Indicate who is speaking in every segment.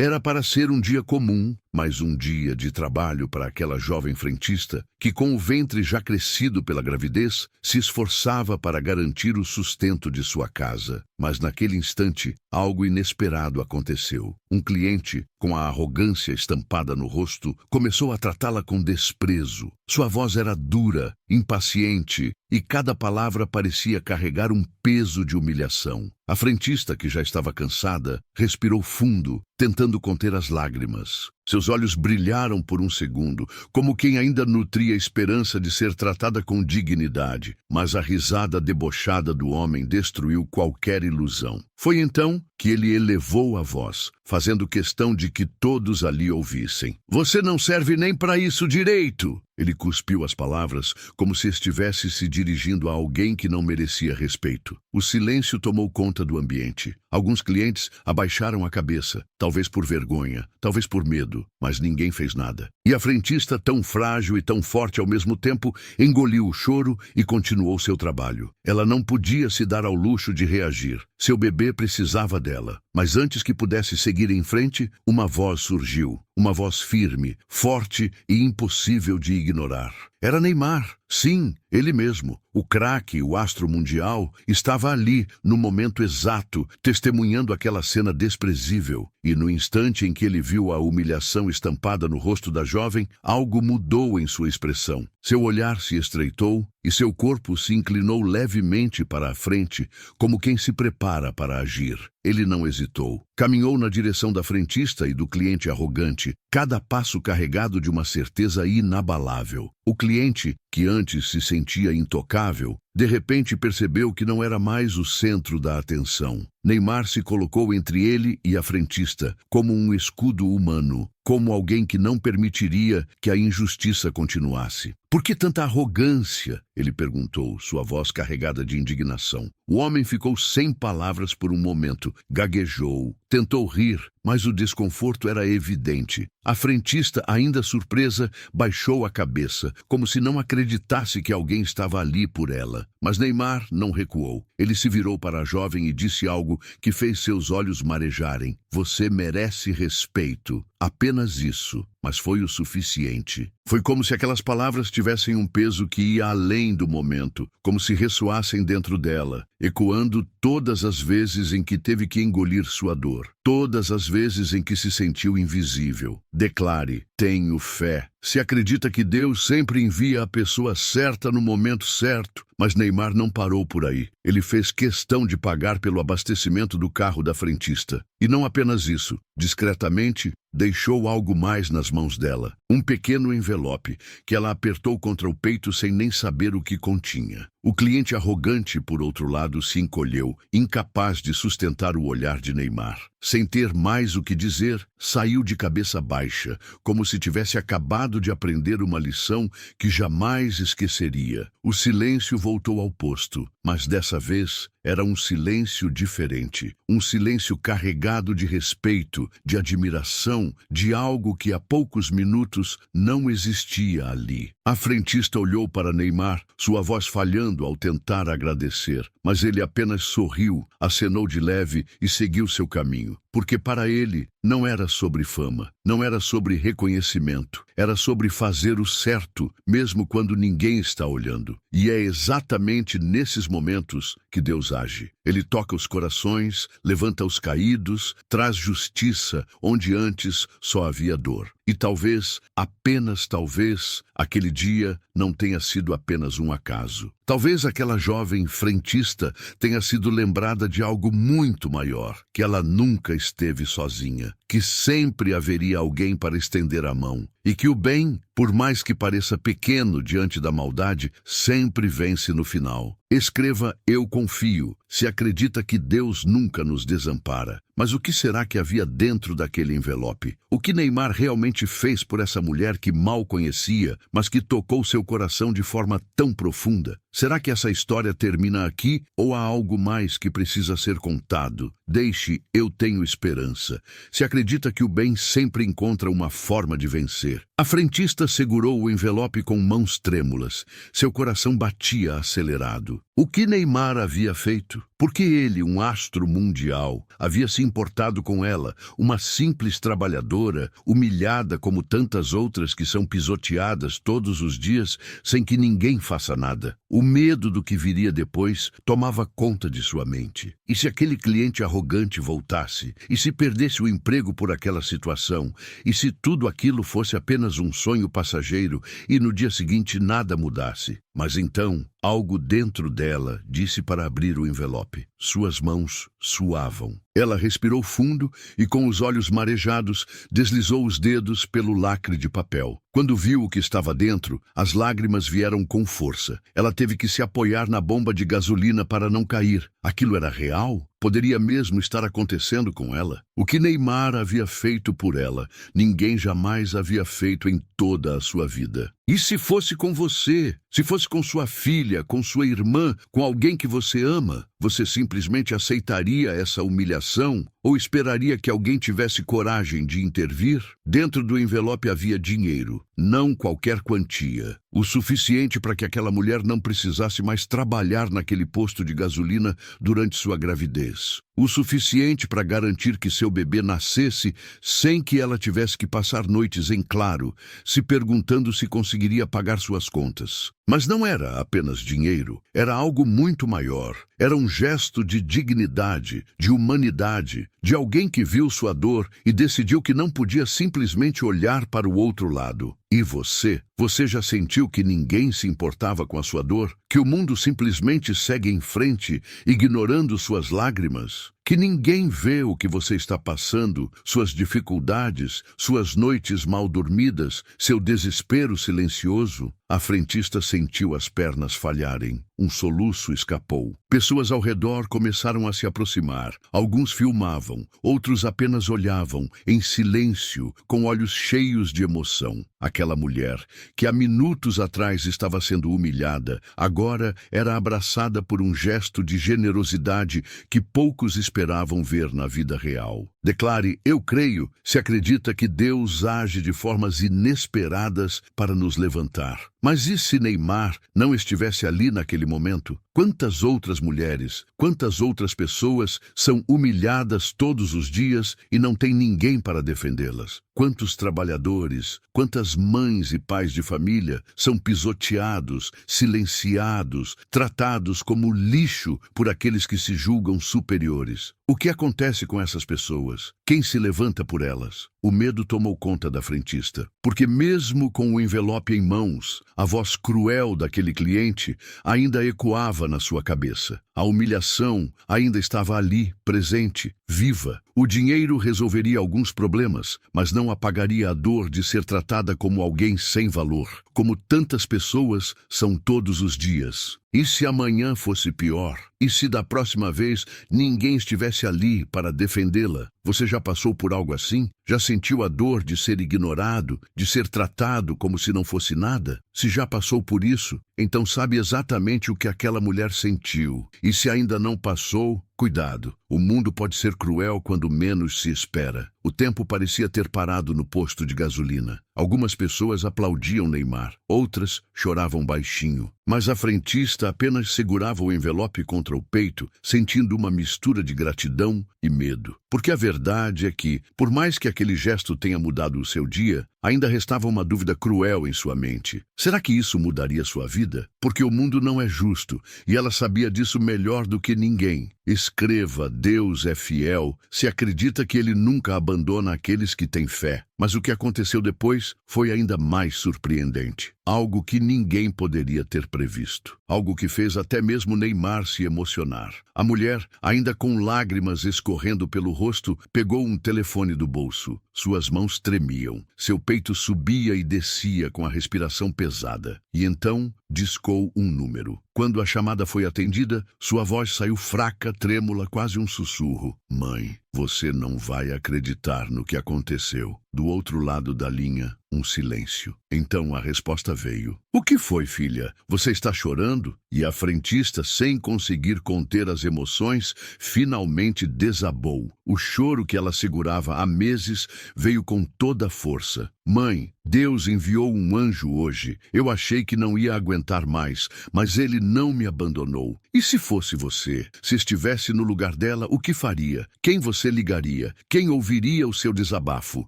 Speaker 1: Era para ser um dia comum, mas um dia de trabalho para aquela jovem frentista que, com o ventre já crescido pela gravidez, se esforçava para garantir o sustento de sua casa. Mas naquele instante, algo inesperado aconteceu. Um cliente, com a arrogância estampada no rosto, começou a tratá-la com desprezo. Sua voz era dura, impaciente, e cada palavra parecia carregar um peso de humilhação. A frentista, que já estava cansada, respirou fundo, tentando conter as lágrimas. Seus olhos brilharam por um segundo, como quem ainda nutria a esperança de ser tratada com dignidade. Mas a risada debochada do homem destruiu qualquer ilusão. Foi então que ele elevou a voz, fazendo questão de que todos ali ouvissem. "Você não serve nem para isso direito!" Ele cuspiu as palavras como se estivesse se dirigindo a alguém que não merecia respeito. O silêncio tomou conta do ambiente. Alguns clientes abaixaram a cabeça, talvez por vergonha, talvez por medo, mas ninguém fez nada. E a frentista, tão frágil e tão forte ao mesmo tempo, engoliu o choro e continuou seu trabalho. Ela não podia se dar ao luxo de reagir. Seu bebê precisava dela. Mas antes que pudesse seguir em frente, uma voz surgiu. Uma voz firme, forte e impossível de ignorar. Era Neymar. Sim, ele mesmo. O craque, o astro mundial, estava ali, no momento exato, testemunhando aquela cena desprezível. E no instante em que ele viu a humilhação estampada no rosto da jovem, algo mudou em sua expressão. Seu olhar se estreitou e seu corpo se inclinou levemente para a frente, como quem se prepara para agir. Ele não hesitou. Caminhou na direção da frentista e do cliente arrogante, cada passo carregado de uma certeza inabalável. O cliente, que antes se sentia intocável, de repente percebeu que não era mais o centro da atenção. Neymar se colocou entre ele e a frentista, como um escudo humano, como alguém que não permitiria que a injustiça continuasse. "Por que tanta arrogância?" ele perguntou, sua voz carregada de indignação. O homem ficou sem palavras por um momento, gaguejou, tentou rir, mas o desconforto era evidente. A frentista, ainda surpresa, baixou a cabeça, como se não acreditasse que alguém estava ali por ela. Mas Neymar não recuou. Ele se virou para a jovem e disse algo que fez seus olhos marejarem. "Você merece respeito." Apenas isso, mas foi o suficiente. Foi como se aquelas palavras tivessem um peso que ia além do momento, como se ressoassem dentro dela, ecoando todas as vezes em que teve que engolir sua dor, todas as vezes em que se sentiu invisível. Declare: "Tenho fé." Se acredita que Deus sempre envia a pessoa certa no momento certo. Mas Neymar não parou por aí. Ele fez questão de pagar pelo abastecimento do carro da frentista. E não apenas isso. Discretamente, deixou algo mais nas mãos dela. Um pequeno envelope, que ela apertou contra o peito sem nem saber o que continha. O cliente arrogante, por outro lado, se encolheu, incapaz de sustentar o olhar de Neymar. Sem ter mais o que dizer, saiu de cabeça baixa, como se tivesse acabado de aprender uma lição que jamais esqueceria. O silêncio voltou ao posto, mas dessa vez era um silêncio diferente. Um silêncio carregado de respeito, de admiração, de algo que há poucos minutos não existia ali. A frentista olhou para Neymar, sua voz falhando ao tentar agradecer, mas ele apenas sorriu, acenou de leve e seguiu seu caminho. Porque para ele não era sobre fama, não era sobre reconhecimento, era sobre fazer o certo, mesmo quando ninguém está olhando. E é exatamente nesses momentos que Deus age. Ele toca os corações, levanta os caídos, traz justiça onde antes só havia dor. E talvez, apenas talvez, aquele dia não tenha sido apenas um acaso. Talvez aquela jovem frentista tenha sido lembrada de algo muito maior, que ela nunca esteve sozinha, que sempre haveria alguém para estender a mão, e que o bem, por mais que pareça pequeno diante da maldade, sempre vence no final. Escreva "Eu confio", se acredita que Deus nunca nos desampara. Mas o que será que havia dentro daquele envelope? O que Neymar realmente fez por essa mulher que mal conhecia, mas que tocou seu coração de forma tão profunda? Será que essa história termina aqui ou há algo mais que precisa ser contado? Deixe "Eu tenho esperança". Se acredita que o bem sempre encontra uma forma de vencer. A frentista segurou o envelope com mãos trêmulas. Seu coração batia acelerado. O que Neymar havia feito? Porque ele, um astro mundial, havia se importado com ela, uma simples trabalhadora, humilhada como tantas outras que são pisoteadas todos os dias sem que ninguém faça nada. O medo do que viria depois tomava conta de sua mente. E se aquele cliente arrogante voltasse? E se perdesse o emprego por aquela situação? E se tudo aquilo fosse apenas um sonho passageiro e no dia seguinte nada mudasse? Mas então, algo dentro dela disse para abrir o envelope. Suas mãos suavam. Ela respirou fundo e, com os olhos marejados, deslizou os dedos pelo lacre de papel. Quando viu o que estava dentro, as lágrimas vieram com força. Ela teve que se apoiar na bomba de gasolina para não cair. Aquilo era real? Poderia mesmo estar acontecendo com ela? O que Neymar havia feito por ela, ninguém jamais havia feito em toda a sua vida. E se fosse com você? Se fosse com sua filha, com sua irmã, com alguém que você ama? Você simplesmente aceitaria essa humilhação? Ou esperaria que alguém tivesse coragem de intervir? Dentro do envelope havia dinheiro, não qualquer quantia. O suficiente para que aquela mulher não precisasse mais trabalhar naquele posto de gasolina durante sua gravidez. O suficiente para garantir que seu bebê nascesse sem que ela tivesse que passar noites em claro, se perguntando se conseguiria pagar suas contas. Mas não era apenas dinheiro, era algo muito maior. Era um gesto de dignidade, de humanidade, de alguém que viu sua dor e decidiu que não podia simplesmente olhar para o outro lado. E você? Você já sentiu que ninguém se importava com a sua dor? Que o mundo simplesmente segue em frente, ignorando suas lágrimas? Que ninguém vê o que você está passando, suas dificuldades, suas noites mal dormidas, seu desespero silencioso? A frentista sentiu as pernas falharem. Um soluço escapou. Pessoas ao redor começaram a se aproximar. Alguns filmavam, outros apenas olhavam, em silêncio, com olhos cheios de emoção. Aquela mulher, que há minutos atrás estava sendo humilhada, agora era abraçada por um gesto de generosidade que poucos esperavam ver na vida real. Declare: eu creio, se acredita que Deus age de formas inesperadas para nos levantar. Mas e se Neymar não estivesse ali naquele momento? Quantas outras mulheres, quantas outras pessoas são humilhadas todos os dias e não tem ninguém para defendê-las? Quantos trabalhadores, quantas mães e pais de família são pisoteados, silenciados, tratados como lixo por aqueles que se julgam superiores? O que acontece com essas pessoas? Quem se levanta por elas? O medo tomou conta da frentista, porque mesmo com o envelope em mãos, a voz cruel daquele cliente ainda ecoava na sua cabeça. A humilhação ainda estava ali, presente, viva. O dinheiro resolveria alguns problemas, mas não apagaria a dor de ser tratada como alguém sem valor, como tantas pessoas são todos os dias. E se amanhã fosse pior? E se da próxima vez ninguém estivesse ali para defendê-la? Você já passou por algo assim? Já sentiu a dor de ser ignorado, de ser tratado como se não fosse nada? Se já passou por isso, então sabe exatamente o que aquela mulher sentiu. E se ainda não passou, cuidado. O mundo pode ser cruel quando menos se espera. O tempo parecia ter parado no posto de gasolina. Algumas pessoas aplaudiam Neymar, outras choravam baixinho. Mas a frentista apenas segurava o envelope contra o peito, sentindo uma mistura de gratidão e medo. Porque a verdade é que, por mais que aquele gesto tenha mudado o seu dia, ainda restava uma dúvida cruel em sua mente. Será que isso mudaria sua vida? Porque o mundo não é justo, e ela sabia disso melhor do que ninguém. Escreva: Deus é fiel, se acredita que ele nunca abandona aqueles que têm fé. Mas o que aconteceu depois foi ainda mais surpreendente. Algo que ninguém poderia ter previsto. Algo que fez até mesmo Neymar se emocionar. A mulher, ainda com lágrimas escorrendo pelo rosto, pegou um telefone do bolso. Suas mãos tremiam. Seu peito subia e descia com a respiração pesada. E então discou um número. Quando a chamada foi atendida, sua voz saiu fraca, trêmula, quase um sussurro. Mãe, você não vai acreditar no que aconteceu. Do outro lado da linha, um silêncio. Então a resposta veio. O que foi, filha? Você está chorando? E a frentista, sem conseguir conter as emoções, finalmente desabou. O choro que ela segurava há meses veio com toda a força. Mãe, Deus enviou um anjo hoje. Eu achei pensei que não ia aguentar mais, mas ele não me abandonou. E se fosse você? Se estivesse no lugar dela, o que faria? Quem você ligaria? Quem ouviria o seu desabafo?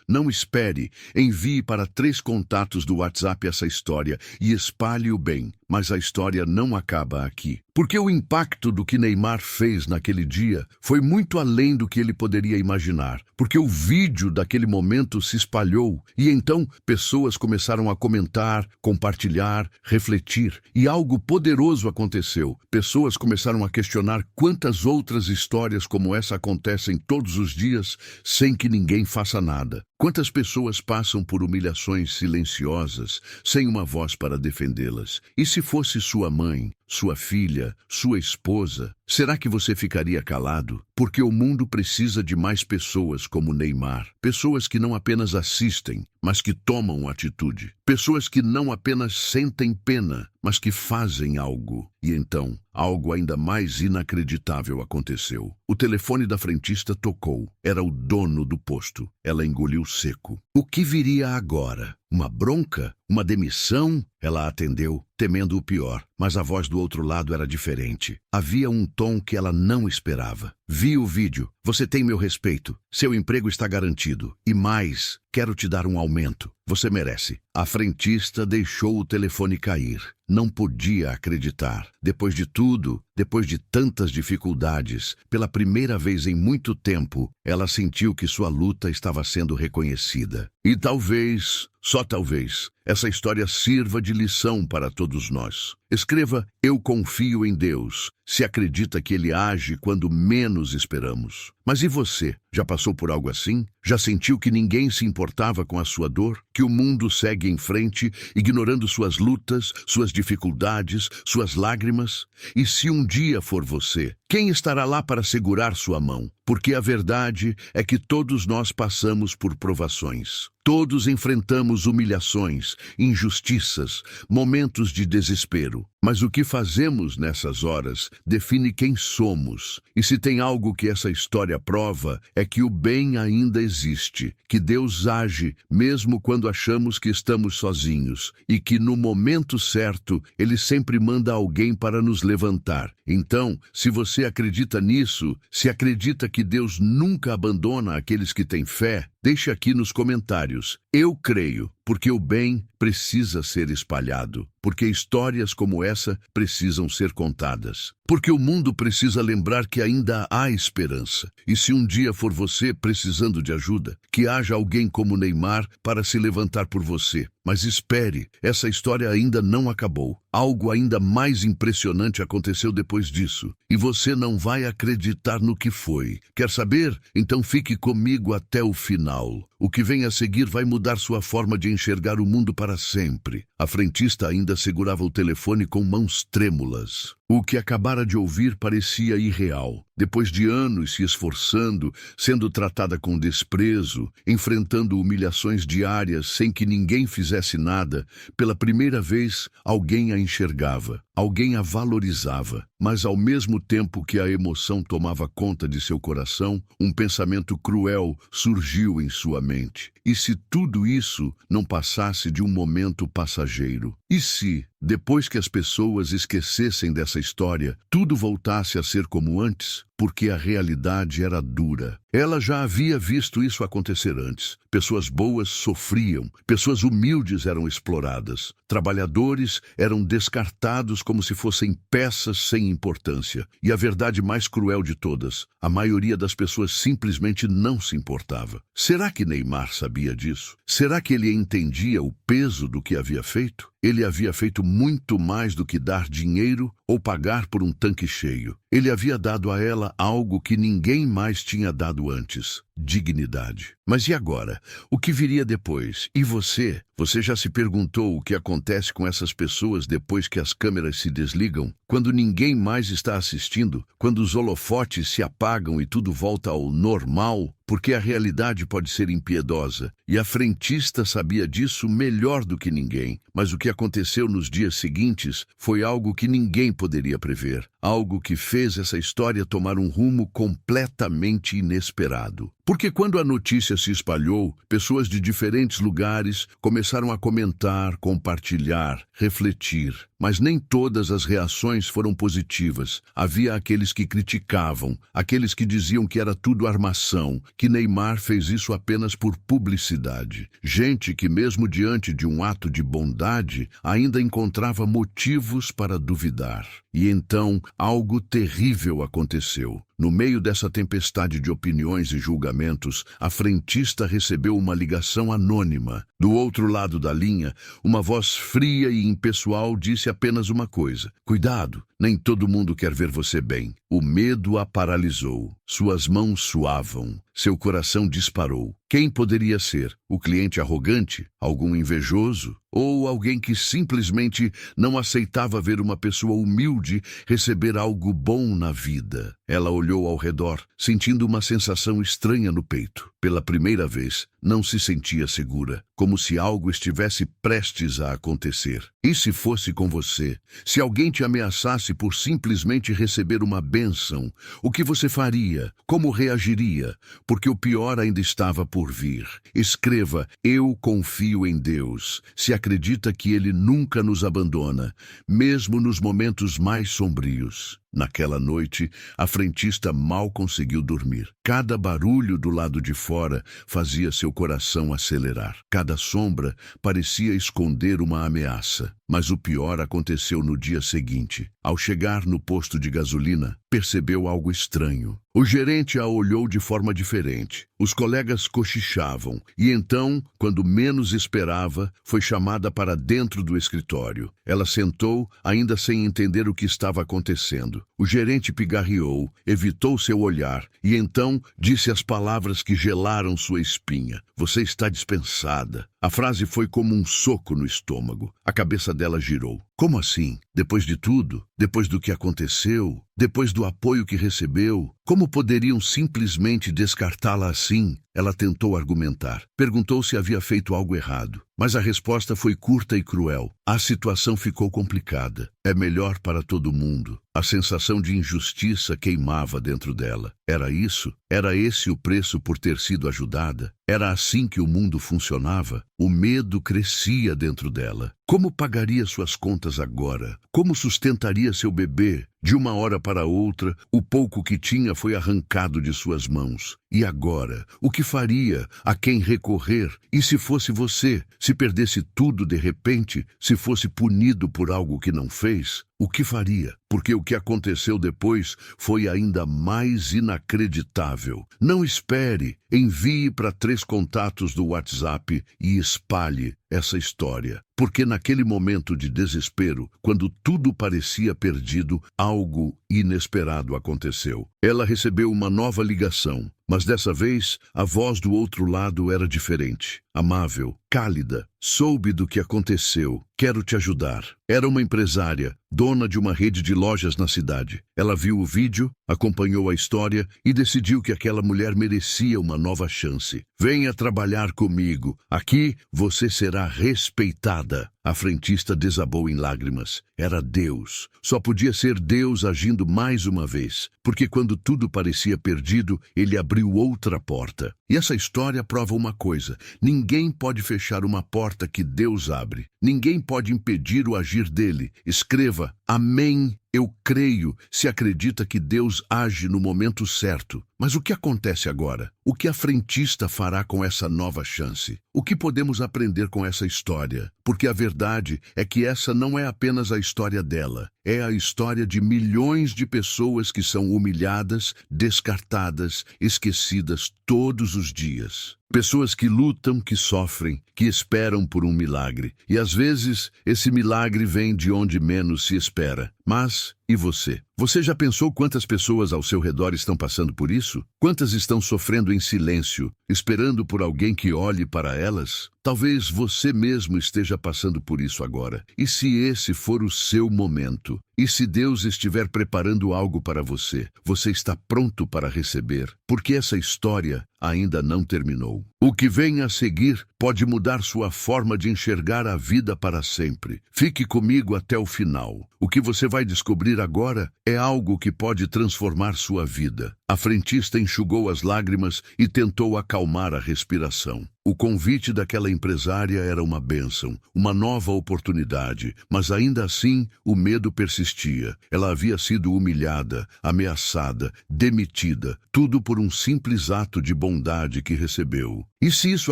Speaker 1: Não espere. Envie para 3 contatos do WhatsApp essa história e espalhe-o bem. Mas a história não acaba aqui. Porque o impacto do que Neymar fez naquele dia foi muito além do que ele poderia imaginar. Porque o vídeo daquele momento se espalhou e então pessoas começaram a comentar, compartilhar, refletir. E algo poderoso aconteceu. Pessoas começaram a questionar quantas outras histórias como essa acontecem todos os dias sem que ninguém faça nada. Quantas pessoas passam por humilhações silenciosas, sem uma voz para defendê-las? E se fosse sua mãe, sua filha, sua esposa, será que você ficaria calado? Porque o mundo precisa de mais pessoas como Neymar. Pessoas que não apenas assistem, mas que tomam atitude. Pessoas que não apenas sentem pena, mas que fazem algo. E então, algo ainda mais inacreditável aconteceu. O telefone da frentista tocou. Era o dono do posto. Ela engoliu seco. O que viria agora? Uma bronca? Uma demissão? Ela atendeu, temendo o pior, mas a voz do outro lado era diferente. Havia um tom que ela não esperava. Vi o vídeo. Você tem meu respeito. Seu emprego está garantido. E mais, quero te dar um aumento. Você merece. A frentista deixou o telefone cair. Não podia acreditar. Depois de tudo, depois de tantas dificuldades, pela primeira vez em muito tempo, ela sentiu que sua luta estava sendo reconhecida. E talvez, só talvez, essa história sirva de lição para todos nós. Escreva: eu confio em Deus, se acredita que Ele age quando menos esperamos. Mas e você? Já passou por algo assim? Já sentiu que ninguém se importava com a sua dor? Que o mundo segue em frente, ignorando suas lutas, suas dificuldades, suas lágrimas? E se um dia for você, quem estará lá para segurar sua mão? Porque a verdade é que todos nós passamos por provações. Todos enfrentamos humilhações, injustiças, momentos de desespero. Mas o que fazemos nessas horas define quem somos. E se tem algo que essa história prova, é que o bem ainda existe, que Deus age mesmo quando achamos que estamos sozinhos, e que no momento certo Ele sempre manda alguém para nos levantar. Então, se você acredita nisso, se acredita que Deus nunca abandona aqueles que têm fé, deixe aqui nos comentários. Eu creio, porque o bem precisa ser espalhado, porque histórias como essa precisam ser contadas, porque o mundo precisa lembrar que ainda há esperança. E se um dia for você precisando de ajuda, que haja alguém como Neymar para se levantar por você. Mas espere, essa história ainda não acabou. Algo ainda mais impressionante aconteceu depois disso, e você não vai acreditar no que foi. Quer saber? Então fique comigo até o final. O que vem a seguir vai mudar sua forma de enxergar o mundo para sempre. A frentista ainda segurava o telefone com mãos trêmulas. O que acabara de ouvir parecia irreal. Depois de anos se esforçando, sendo tratada com desprezo, enfrentando humilhações diárias sem que ninguém fizesse nada, pela primeira vez alguém a enxergava, alguém a valorizava. Mas ao mesmo tempo que a emoção tomava conta de seu coração, um pensamento cruel surgiu em sua mente. E se tudo isso não passasse de um momento passageiro? E se, depois que as pessoas esquecessem dessa história, tudo voltasse a ser como antes? Porque a realidade era dura. Ela já havia visto isso acontecer antes. Pessoas boas sofriam, pessoas humildes eram exploradas, trabalhadores eram descartados como se fossem peças sem importância. E a verdade mais cruel de todas, a maioria das pessoas simplesmente não se importava. Será que Neymar sabia disso? Será que ele entendia o peso do que havia feito? Ele havia feito muito mais do que dar dinheiro ou pagar por um tanque cheio. Ele havia dado a ela algo que ninguém mais tinha dado antes: dignidade. Mas e agora? O que viria depois? E você? Você já se perguntou o que acontece com essas pessoas depois que as câmeras se desligam? Quando ninguém mais está assistindo? Quando os holofotes se apagam e tudo volta ao normal? Porque a realidade pode ser impiedosa. E a frentista sabia disso melhor do que ninguém. Mas o que aconteceu nos dias seguintes foi algo que ninguém poderia prever. Algo que fez essa história tomar um rumo completamente inesperado. Porque quando a notícia se espalhou, pessoas de diferentes lugares começaram começaram a comentar, compartilhar, refletir. Mas nem todas as reações foram positivas. Havia aqueles que criticavam, aqueles que diziam que era tudo armação, que Neymar fez isso apenas por publicidade. Gente que, mesmo diante de um ato de bondade, ainda encontrava motivos para duvidar. E então, algo terrível aconteceu. No meio dessa tempestade de opiniões e julgamentos, a frentista recebeu uma ligação anônima. Do outro lado da linha, uma voz fria e impessoal disse apenas uma coisa: cuidado, nem todo mundo quer ver você bem. O medo a paralisou. Suas mãos suavam. Seu coração disparou. Quem poderia ser? O cliente arrogante? Algum invejoso? Ou alguém que simplesmente não aceitava ver uma pessoa humilde receber algo bom na vida? Ela olhou ao redor, sentindo uma sensação estranha no peito. Pela primeira vez, não se sentia segura, como se algo estivesse prestes a acontecer. E se fosse com você? Se alguém te ameaçasse por simplesmente receber uma bênção, o que você faria? Como reagiria? Porque o pior ainda estava por vir. Escreva: eu confio em Deus. Se acredita que Ele nunca nos abandona, mesmo nos momentos mais sombrios. Naquela noite, a frentista mal conseguiu dormir. Cada barulho do lado de fora fazia seu coração acelerar. Cada sombra parecia esconder uma ameaça. Mas o pior aconteceu no dia seguinte. Ao chegar no posto de gasolina, percebeu algo estranho. O gerente a olhou de forma diferente. Os colegas cochichavam. E então, quando menos esperava, foi chamada para dentro do escritório. Ela sentou, ainda sem entender o que estava acontecendo. O gerente pigarreou, evitou seu olhar e então disse as palavras que gelaram sua espinha: você está dispensada. A frase foi como um soco no estômago. A cabeça dela girou. Como assim? Depois de tudo? Depois do que aconteceu? Depois do apoio que recebeu? Como poderiam simplesmente descartá-la assim? Ela tentou argumentar. Perguntou se havia feito algo errado. Mas a resposta foi curta e cruel. A situação ficou complicada. É melhor para todo mundo. A sensação de injustiça queimava dentro dela. Era isso? Era esse o preço por ter sido ajudada? Era assim que o mundo funcionava? O medo crescia dentro dela. Como pagaria suas contas agora? Como sustentaria seu bebê? De uma hora para outra, o pouco que tinha foi arrancado de suas mãos. E agora? O que faria? A quem recorrer? E se fosse você? Se perdesse tudo de repente? Se fosse punido por algo que não fez? O que faria? Porque o que aconteceu depois foi ainda mais inacreditável. Não espere. Envie para 3 contatos do WhatsApp e espalhe essa história. Porque naquele momento de desespero, quando tudo parecia perdido, algo inesperado aconteceu. Ela recebeu uma nova ligação, mas dessa vez a voz do outro lado era diferente. Amável, cálida. Soube do que aconteceu. Quero te ajudar. Era uma empresária, dona de uma rede de lojas na cidade. Ela viu o vídeo, acompanhou a história e decidiu que aquela mulher merecia uma nova chance. Venha trabalhar comigo. Aqui você será respeitada. A frentista desabou em lágrimas. Era Deus. Só podia ser Deus agindo mais uma vez, porque quando tudo parecia perdido, ele abriu outra porta. E essa história prova uma coisa: ninguém pode fechar uma porta que Deus abre. Ninguém pode impedir o agir dele. Escreva: amém. Eu creio, se acredita que Deus age no momento certo. Mas o que acontece agora? O que a frentista fará com essa nova chance? O que podemos aprender com essa história? Porque a verdade é que essa não é apenas a história dela. É a história de milhões de pessoas que são humilhadas, descartadas, esquecidas todos os dias. Pessoas que lutam, que sofrem, que esperam por um milagre. E às vezes, esse milagre vem de onde menos se espera. Mas, e você? Você já pensou quantas pessoas ao seu redor estão passando por isso? Quantas estão sofrendo em silêncio, esperando por alguém que olhe para elas? Talvez você mesmo esteja passando por isso agora. E se esse for o seu momento? E se Deus estiver preparando algo para você, você está pronto para receber? Porque essa história ainda não terminou. O que vem a seguir pode mudar sua forma de enxergar a vida para sempre. Fique comigo até o final. O que você vai descobrir agora é algo que pode transformar sua vida. A frentista enxugou as lágrimas e tentou acalmar a respiração. O convite daquela empresária era uma bênção, uma nova oportunidade, mas ainda assim o medo persistia. Ela havia sido humilhada, ameaçada, demitida, tudo por um simples ato de bondade que recebeu. E se isso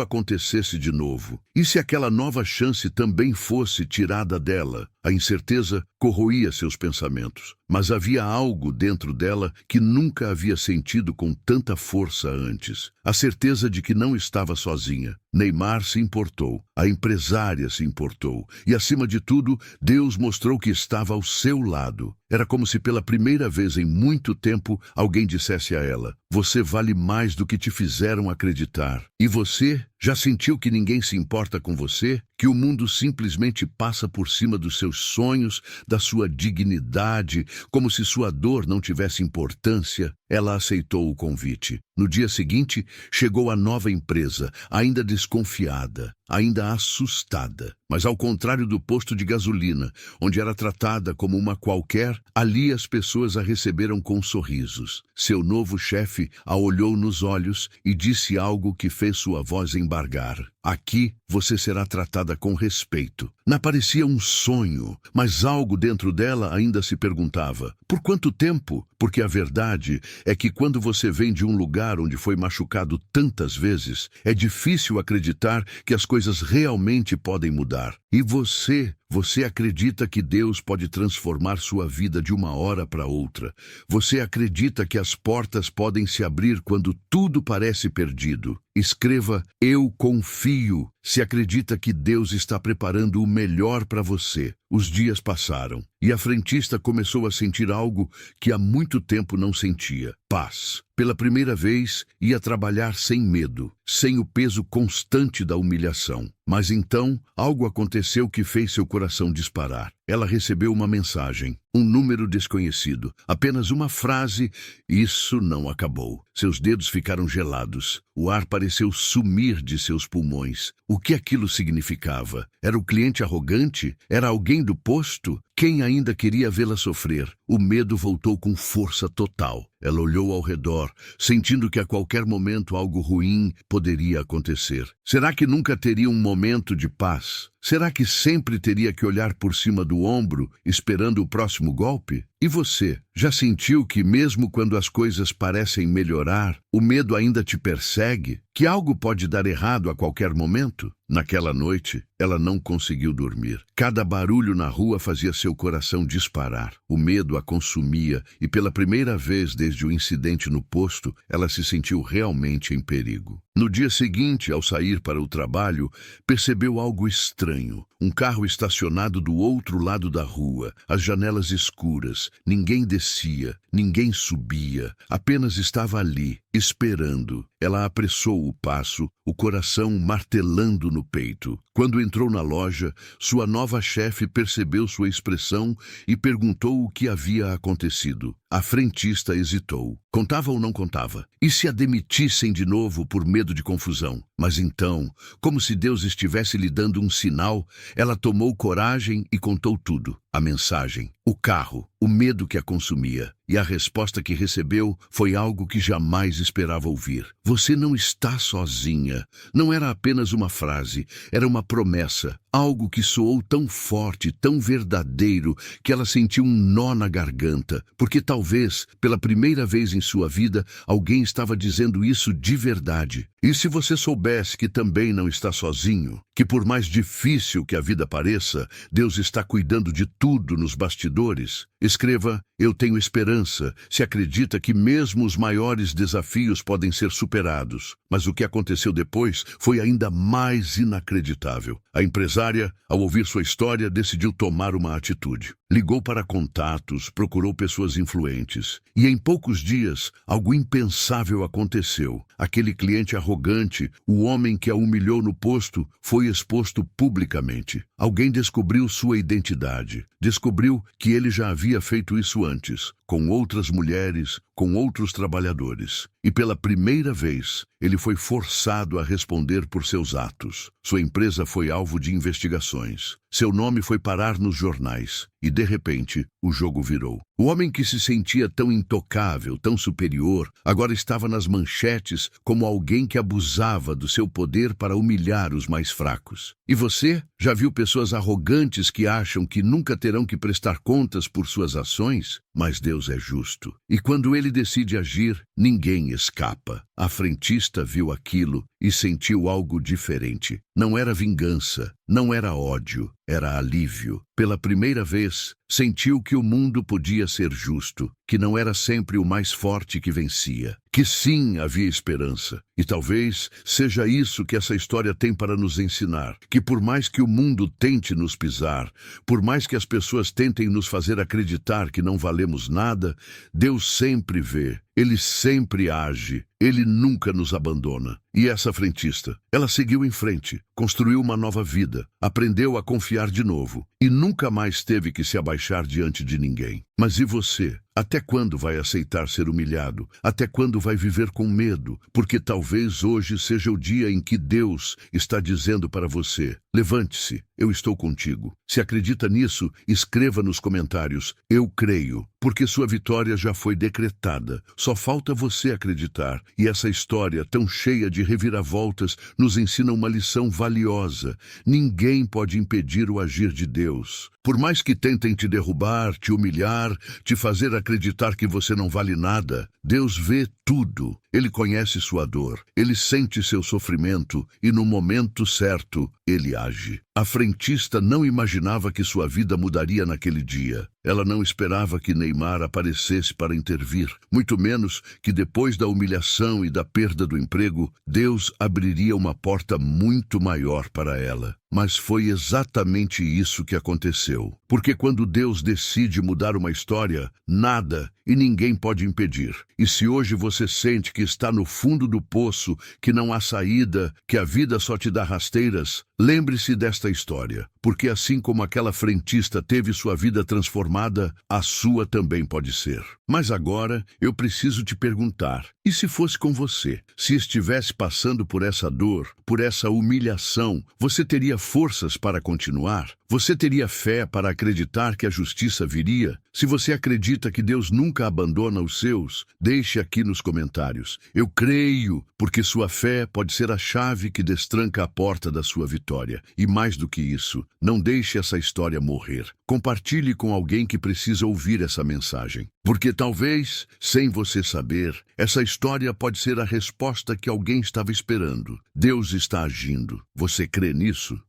Speaker 1: acontecesse de novo? E se aquela nova chance também fosse tirada dela? A incerteza corroía seus pensamentos, mas havia algo dentro dela que nunca havia sentido com tanta força antes. A certeza de que não estava sozinha. Neymar se importou, a empresária se importou, e acima de tudo, Deus mostrou que estava ao seu lado. Era como se pela primeira vez em muito tempo alguém dissesse a ela: "Você vale mais do que te fizeram acreditar." E você já sentiu que ninguém se importa com você? Que o mundo simplesmente passa por cima dos seus sonhos, da sua dignidade, como se sua dor não tivesse importância? Ela aceitou o convite. No dia seguinte, chegou a nova empresa, ainda desconfiada, ainda assustada. Mas ao contrário do posto de gasolina, onde era tratada como uma qualquer, ali as pessoas a receberam com sorrisos. Seu novo chefe a olhou nos olhos e disse algo que fez sua voz embargar: "Aqui você será tratada com respeito." Não parecia um sonho, mas algo dentro dela ainda se perguntava: por quanto tempo? Porque a verdade é que quando você vem de um lugar onde foi machucado tantas vezes, é difícil acreditar que as coisas realmente podem mudar. E você acredita que Deus pode transformar sua vida de uma hora para outra. Você acredita que as portas podem se abrir quando tudo parece perdido. Escreva: "Eu confio." Se acredita que Deus está preparando o melhor para você. Os dias passaram e a frentista começou a sentir algo que há muito tempo não sentia: paz. Pela primeira vez, ia trabalhar sem medo, sem o peso constante da humilhação. Mas então, algo aconteceu que fez seu coração disparar. Ela recebeu uma mensagem, um número desconhecido, apenas uma frase: "Isso não acabou." Seus dedos ficaram gelados. O ar pareceu sumir de seus pulmões. O que aquilo significava? Era o cliente arrogante? Era alguém do posto? Quem ainda queria vê-la sofrer? O medo voltou com força total. Ela olhou ao redor, sentindo que a qualquer momento algo ruim poderia acontecer. Será que nunca teria um momento de paz? Será que sempre teria que olhar por cima do ombro, esperando o próximo golpe? E você, já sentiu que mesmo quando as coisas parecem melhorar, o medo ainda te persegue? Que algo pode dar errado a qualquer momento? Naquela noite, ela não conseguiu dormir. Cada barulho na rua fazia seu coração disparar. O medo a consumia e pela primeira vez desde o incidente no posto, ela se sentiu realmente em perigo. No dia seguinte, ao sair para o trabalho, percebeu algo estranho. Um carro estacionado do outro lado da rua, as janelas escuras, ninguém descia, ninguém subia, apenas estava ali, esperando. Ela apressou o passo, o coração martelando no peito. Quando entrou na loja, sua nova chefe percebeu sua expressão e perguntou o que havia acontecido. A frentista hesitou. Contava ou não contava? E se a demitissem de novo por medo de confusão? Mas então, como se Deus estivesse lhe dando um sinal, ela tomou coragem e contou tudo. A mensagem, o carro, o medo que a consumia. E a resposta que recebeu foi algo que jamais esperava ouvir. Você não está sozinha. Não era apenas uma frase, era uma promessa. Algo que soou tão forte, tão verdadeiro, que ela sentiu um nó na garganta, porque talvez, pela primeira vez em sua vida, alguém estava dizendo isso de verdade. E se você soubesse que também não está sozinho, que por mais difícil que a vida pareça, Deus está cuidando de tudo nos bastidores, escreva: "Eu tenho esperança." Se acredita que mesmo os maiores desafios podem ser superados. Mas o que aconteceu depois foi ainda mais inacreditável. A empresária, ao ouvir sua história, decidiu tomar uma atitude. Ligou para contatos, procurou pessoas influentes. E em poucos dias, algo impensável aconteceu. Aquele cliente arrogante, o homem que a humilhou no posto, foi exposto publicamente. Alguém descobriu sua identidade. Descobriu que ele já havia feito isso antes, com outras mulheres, com outros trabalhadores. E pela primeira vez, ele foi forçado a responder por seus atos. Sua empresa foi alvo de investigações. Seu nome foi parar nos jornais. E, de repente, o jogo virou. O homem que se sentia tão intocável, tão superior, agora estava nas manchetes como alguém que abusava do seu poder para humilhar os mais fracos. E você já viu pessoas arrogantes que acham que nunca terão que prestar contas por suas ações? Mas Deus é justo. E quando ele decide agir, ninguém escapa. A frentista viu aquilo e sentiu algo diferente. Não era vingança, não era ódio, era alívio. Pela primeira vez, sentiu que o mundo podia ser justo, que não era sempre o mais forte que vencia, que sim havia esperança. E talvez seja isso que essa história tem para nos ensinar, que por mais que o mundo tente nos pisar, por mais que as pessoas tentem nos fazer acreditar que não valemos nada, Deus sempre vê, Ele sempre age, Ele nunca nos abandona. E essa frentista, ela seguiu em frente, construiu uma nova vida, aprendeu a confiar de novo e nunca mais teve que se abaixar diante de ninguém. Mas e você? Até quando vai aceitar ser humilhado? Até quando vai viver com medo? Porque talvez hoje seja o dia em que Deus está dizendo para você: levante-se, eu estou contigo. Se acredita nisso, escreva nos comentários: eu creio, porque sua vitória já foi decretada. Só falta você acreditar. E essa história tão cheia de reviravoltas nos ensina uma lição valiosa. Ninguém pode impedir o agir de Deus. Por mais que tentem te derrubar, te humilhar, te fazer acreditar que você não vale nada, Deus vê tudo. Ele conhece sua dor, Ele sente seu sofrimento e no momento certo, Ele age. A frentista não imaginava que sua vida mudaria naquele dia. Ela não esperava que Neymar aparecesse para intervir, muito menos que depois da humilhação e da perda do emprego, Deus abriria uma porta muito maior para ela. Mas foi exatamente isso que aconteceu. Porque quando Deus decide mudar uma história, nada e ninguém pode impedir. E se hoje você sente que está no fundo do poço, que não há saída, que a vida só te dá rasteiras, lembre-se desta história. Porque assim como aquela frentista teve sua vida transformada, a sua também pode ser. Mas agora eu preciso te perguntar, e se fosse com você? Se estivesse passando por essa dor, por essa humilhação, você teria forças para continuar? Você teria fé para acreditar que a justiça viria? Se você acredita que Deus nunca abandona os seus, deixe aqui nos comentários. Eu creio, porque sua fé pode ser a chave que destranca a porta da sua vitória. E mais do que isso, não deixe essa história morrer. Compartilhe com alguém que precisa ouvir essa mensagem. Porque talvez, sem você saber, essa história pode ser a resposta que alguém estava esperando. Deus está agindo. Você crê nisso?